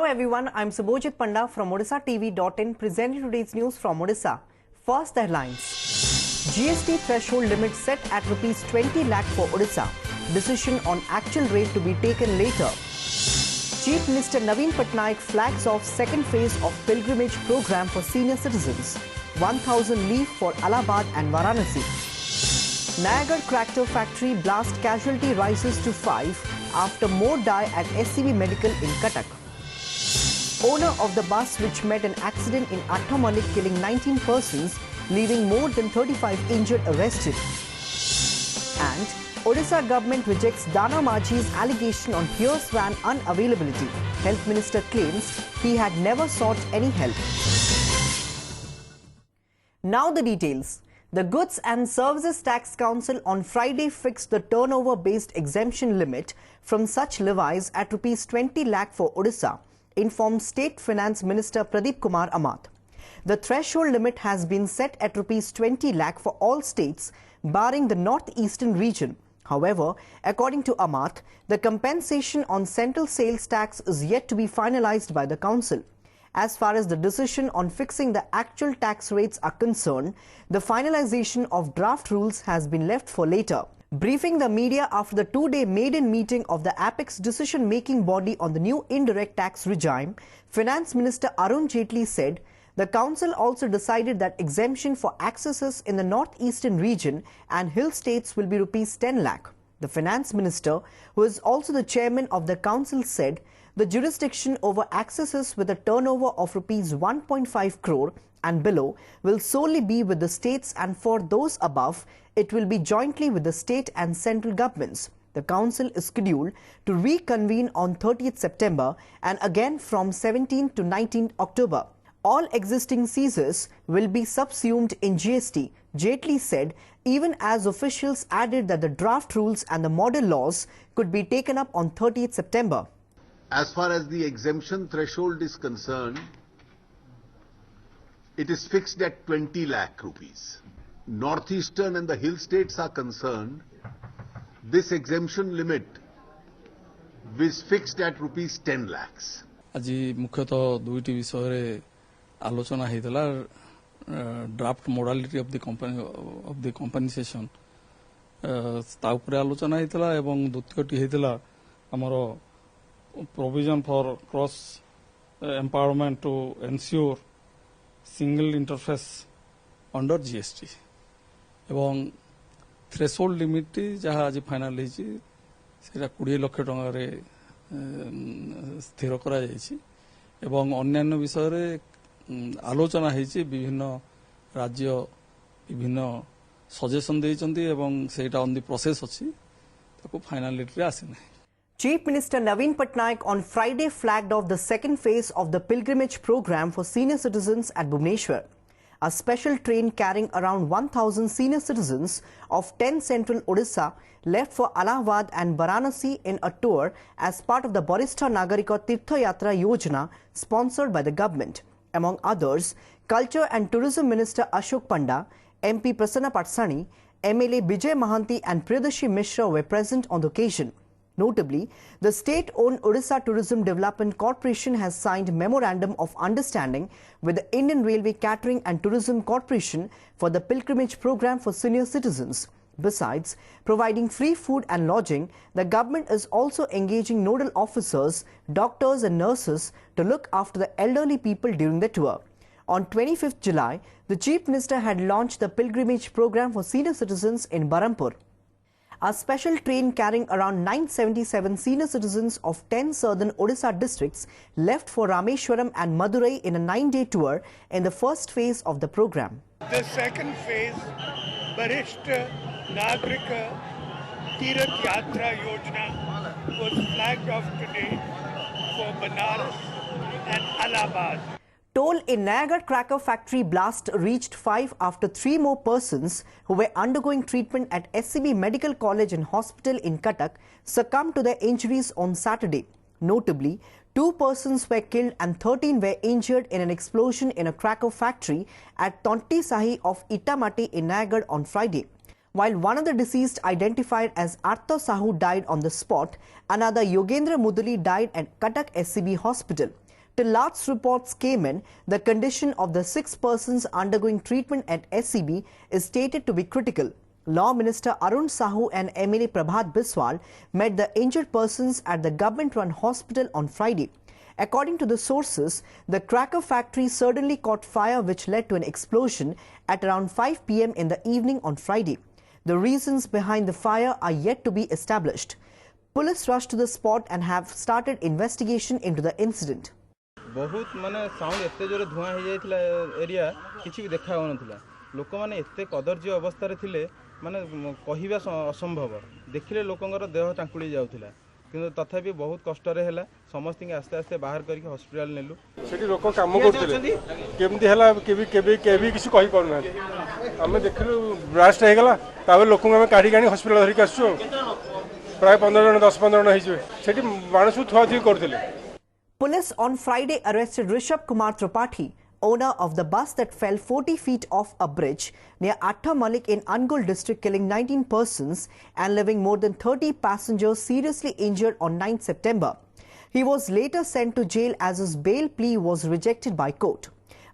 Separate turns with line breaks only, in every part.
everyone, I'm Subhojit Panda from Odishatv.in presenting today's news from Odisha. First, the headlines. GST threshold limit set at rupees 20 lakh for Odisha. Decision on actual rate to be taken later. Chief Minister Naveen Patnaik flags off second phase of pilgrimage program for senior citizens. 1,000 leave for Allahabad and Varanasi. Nayagarh Tractor Factory blast casualty rises to 5 after more die at SCB Medical in Cuttack. Owner of the bus which met an accident in Attamalik killing 19 persons, leaving more than 35 injured arrested. And Odisha government rejects Dana Maji's allegation on Hear's van unavailability. Health Minister claims he had never sought any help. Now the details. The Goods and Services Tax Council on Friday fixed the turnover-based exemption limit from such levies at rupees 20 lakh for Odisha, informed State Finance Minister Pradeep Kumar Amath. The threshold limit has been set at rupees 20 lakh for all states, barring the northeastern region. However, according to Amath, the compensation on central sales tax is yet to be finalized by the council. As far as the decision on fixing the actual tax rates are concerned, the finalization of draft rules has been left for later. Briefing the media after the two-day maiden meeting of the apex decision-making body on the new indirect tax regime, Finance Minister Arun Jaitley said the council also decided that exemption for accesses in the northeastern region and hill states will be rupees 10 lakh. The Finance Minister, who is also the chairman of the council, said the jurisdiction over accesses with a turnover of rupees 1.5 crore and below will solely be with the states, and for those above, it will be jointly with the state and central governments. The council is scheduled to reconvene on 30th September and again from 17th to 19th October. All existing seizures will be subsumed in GST, Jaitley said, even as officials added that the draft rules and the model laws could be taken up on 30th September.
As far as the exemption threshold is concerned, it is fixed at 20 lakh rupees. Northeastern and the hill states are concerned, this exemption limit is fixed at rupees 10 lakhs.
Aji mukhyatah duiti bishoyre alochona heitala draft modality of the compensation ta upare alochona heitala ebong dutiyoti heitala amaro provision for cross empowerment to ensure single interface under GST এবং threshold limit যাহা আজ final হয়েছে সেটা 20 লক্ষ টাকারে স্থির করা যাইছে এবং অন্যান্য বিষয়ে আলোচনা হয়েছে বিভিন্ন রাজ্য বিভিন্ন সজেশন দিয়েছেন এবং সেটা অন দি প্রসেস আছে তাকে ফাইনালিটি আসে না।
Chief Minister Naveen Patnaik on Friday flagged off the second phase of the pilgrimage program for senior citizens at Bhubaneswar. A special train carrying around 1,000 senior citizens of 10 central Odisha left for Allahabad and Varanasi in a tour as part of the Barishta Nagarika Tirtha Yatra Yojana sponsored by the government. Among others, Culture and Tourism Minister Ashok Panda, MP Prasanna Patsani, MLA Bijay Mahanti and Priyadashi Mishra were present on the occasion. Notably, the state-owned Odisha Tourism Development Corporation has signed Memorandum of Understanding with the Indian Railway Catering and Tourism Corporation for the pilgrimage program for senior citizens. Besides providing free food and lodging, the government is also engaging nodal officers, doctors and nurses to look after the elderly people during the tour. On 25th July, the Chief Minister had launched the pilgrimage program for senior citizens in Barampur. A special train carrying around 977 senior citizens of 10 southern Odisha districts left for Rameshwaram and Madurai in a 9-day tour in the first phase of the program.
The second phase, Barishta Nagarika Tirtha Yatra Yojana, was flagged off today for Banaras and Allahabad.
Toll in Nayagarh Cracker Factory blast reached 5 after 3 more persons who were undergoing treatment at SCB Medical College and Hospital in Cuttack succumbed to their injuries on Saturday. Notably, 2 persons were killed and 13 were injured in an explosion in a cracker factory at Tonti Sahi of Itamati in Nayagarh on Friday. While one of the deceased identified as Artha Sahu died on the spot, another Yogendra Mudali died at Cuttack SCB Hospital. Till last reports came in, the condition of the 6 persons undergoing treatment at SCB is stated to be critical. Law Minister Arun Sahu and MLA Prabhat Biswal met the injured persons at the government-run hospital on Friday. According to the sources, the cracker factory suddenly caught fire which led to an explosion at around 5 p.m. in the evening on Friday. The reasons behind the fire are yet to be established. Police rushed to the spot and have started investigation into the incident.
बहुत माने sound एते जोरे धुआं हो जाइथिला area किछि भी देखा हो नथिला लोक माने एते कदर्ज्य अवस्था रे थिले माने कहिबा असंभव देखिले लोकंगर देह टांकुली जाउथिला किंतु तथापि बहुत कष्ट रे हला समस्त के आस्ते आस्ते बाहर करके हॉस्पिटल नेलु
सेठी लोक काम करथिले केमती हला केबी किछि कहि परना हमें देखलु ब्लास्ट हे गला ताबे लोक हम काढी गाणी हॉस्पिटल धरि आसछु प्राय 15 जन 10-15 जन हिजो सेठी मानसु थुआथी करथिले.
Police on Friday arrested Rishabh Kumar Tripathi, owner of the bus that fell 40 feet off a bridge near Atta Malik in Angul district, killing 19 persons and leaving more than 30 passengers seriously injured on 9 September. He was later sent to jail as his bail plea was rejected by court.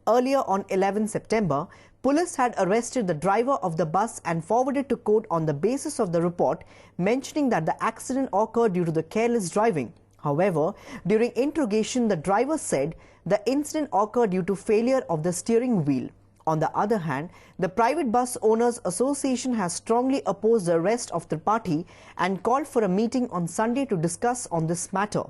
Earlier on 11 September, police had arrested the driver of the bus and forwarded to court on the basis of the report mentioning that the accident occurred due to the careless driving. However, during interrogation, the driver said the incident occurred due to failure of the steering wheel. On the other hand, the Private Bus Owners Association has strongly opposed the arrest of Tripathi and called for a meeting on Sunday to discuss on this matter.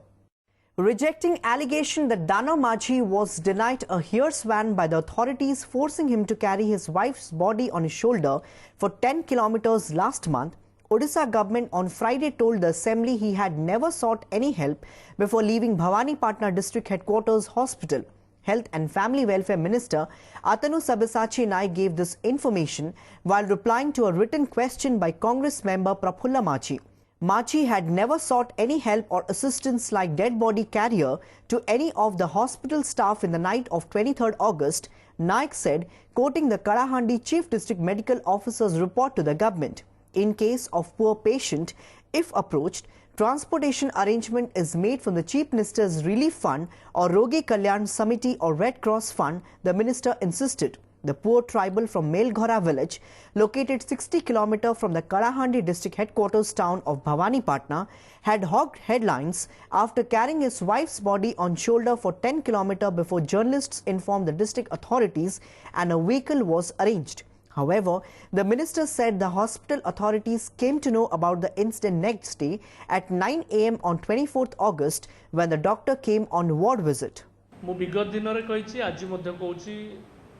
Rejecting allegation that Dano Maji was denied a hearse van by the authorities, forcing him to carry his wife's body on his shoulder for 10 kilometers last month, Odisha government on Friday told the assembly he had never sought any help before leaving Bhawanipatna district headquarters hospital. Health and Family Welfare Minister Atanu Sabyasachi Naik gave this information while replying to a written question by Congress member Prafulla Machi. Machi had never sought any help or assistance like dead body carrier to any of the hospital staff in the night of 23rd August, Naik said, quoting the Kalahandi Chief District Medical Officer's report to the government. In case of poor patient, if approached, transportation arrangement is made from the Chief Minister's Relief Fund or Rogi Kalyan Samiti or Red Cross Fund, the minister insisted. The poor tribal from Melghora village, located 60 km from the Kalahandi district headquarters town of Bhawanipatna, had hogged headlines after carrying his wife's body on shoulder for 10 km before journalists informed the district authorities and a vehicle was arranged. However, the minister said the hospital authorities came to know about the incident next day at 9 a.m. on 24th August when the doctor came on ward visit.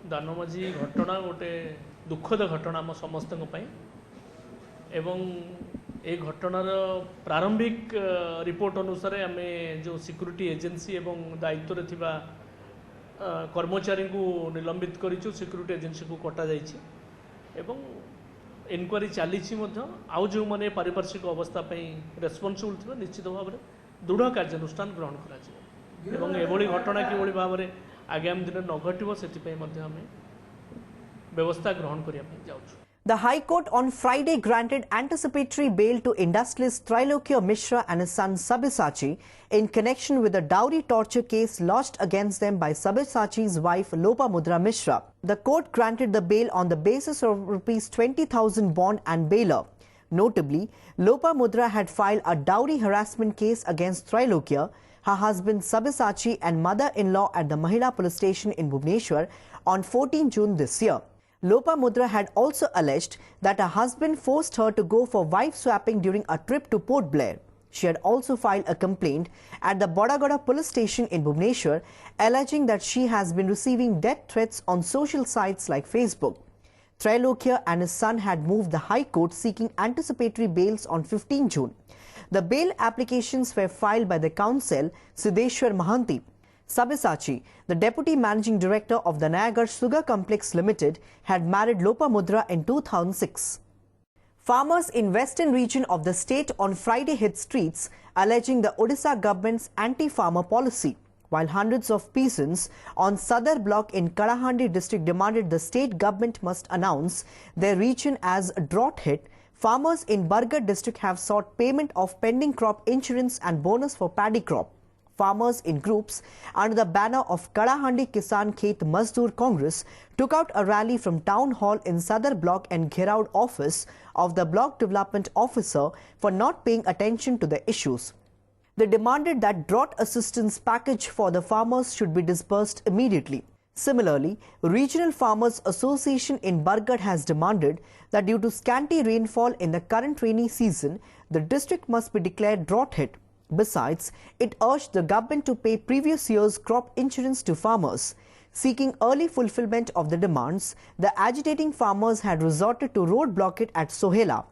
दानोमाझी घटना गोटे दुखद घटना आम समस्त एवं ए घटनार प्रारंभिक report अनुसार आम जो सिक्यूरिटी एजेंसी एवं दायित्व थिबा कर्मचारी को निलंबित करिछु सिक्यूरिटी एजेंसी को कटा जाइछि एवं इनक्वारी चली आउ जो माने पारिपार्श्विक अवस्था रेस्पॉन्सिबल थिबा निश्चित भाव में दृढ़ कार्यानुष्ठान ग्रहण करा एवं एभली घटना किभली भाव में आगामी दिन न घटिबो सेति मध्य आमे व्यवस्था ग्रहण करिया जाउछु.
The High Court on Friday granted anticipatory bail to industrialist Trilokya Mishra and his son Sabyasachi in connection with the dowry torture case lodged against them by Sabyasachi's wife Lopamudra Mishra. The court granted the bail on the basis of ₹20,000 bond and bailer. Notably, Lopamudra had filed a dowry harassment case against Trilokya, her husband Sabyasachi and mother-in-law at the Mahila police station in Bhubaneswar on 14 June this year. Lopamudra had also alleged that her husband forced her to go for wife swapping during a trip to Port Blair. She had also filed a complaint at the Bodagada police station in Bhubaneswar, alleging that she has been receiving death threats on social sites like Facebook. Trilokya and his son had moved the High Court seeking anticipatory bails on 15 June. The bail applications were filed by the counsel Siddeshwar Mahanti. Sabyasachi, the Deputy Managing Director of the Nayagarh Sugar Complex Limited, had married Lopamudra in 2006. Farmers in western region of the state on Friday hit streets, alleging the Odisha government's anti-farmer policy, while hundreds of peasants on Sadar block in Kalahandi district demanded the state government must announce their region as drought hit. Farmers in Bargarh district have sought payment of pending crop insurance and bonus for paddy crop. farmers in groups under the banner of Kadahandi Kisan Khet Mazdoor Congress took out a rally from Town Hall in Sadar Block and Gheraud office of the Block Development Officer for not paying attention to the issues. They demanded that drought assistance package for the farmers should be disbursed immediately. Similarly, Regional Farmers Association in Bargarh has demanded that due to scanty rainfall in the current rainy season, the district must be declared drought hit. Besides, it urged the government to pay previous year's crop insurance to farmers. Seeking early fulfillment of the demands, the agitating farmers had resorted to road blockade at Sohela.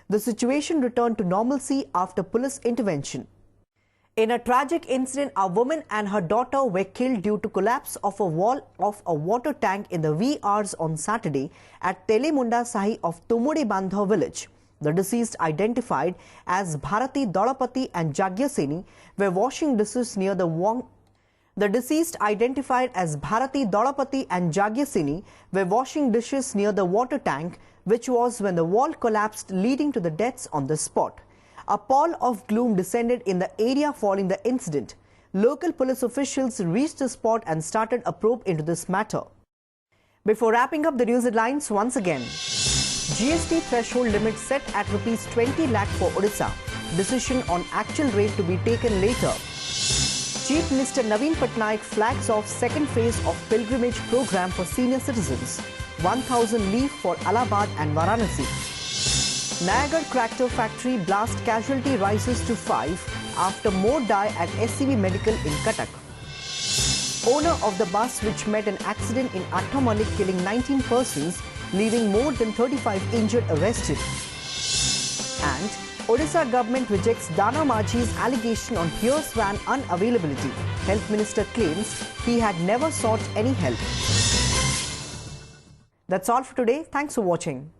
The situation returned to normalcy after police intervention. In a tragic incident, a woman and her daughter were killed due to collapse of a wall of a water tank in the wee hours on Saturday at Telemunda Sahi of Tumudi Bandha village. The deceased, identified as Bharati Dolapati and Jagyaseni, were washing dishes near the water tank, which was when the wall collapsed, leading to the deaths on the spot. A pall of gloom descended in the area following the incident. Local police officials reached the spot and started a probe into this matter. Before wrapping up the news headlines, once again, GST threshold limit set at Rs 20 lakh for Odisha. Decision on actual rate to be taken later. Chief Minister Naveen Patnaik flags off second phase of pilgrimage program for senior citizens. 1,000 leave for Allahabad and Varanasi. Nayagarh Tractor Factory blast casualty rises to 5 after more die at SCB Medical in Cuttack. Owner of the bus which met an accident in Attamalik killing 19 persons, leaving more than 35 injured arrested. And Odisha government rejects Dana Maji's allegation on Pierce van unavailability. Health Minister claims he had never sought any help. That's all for today. Thanks for watching.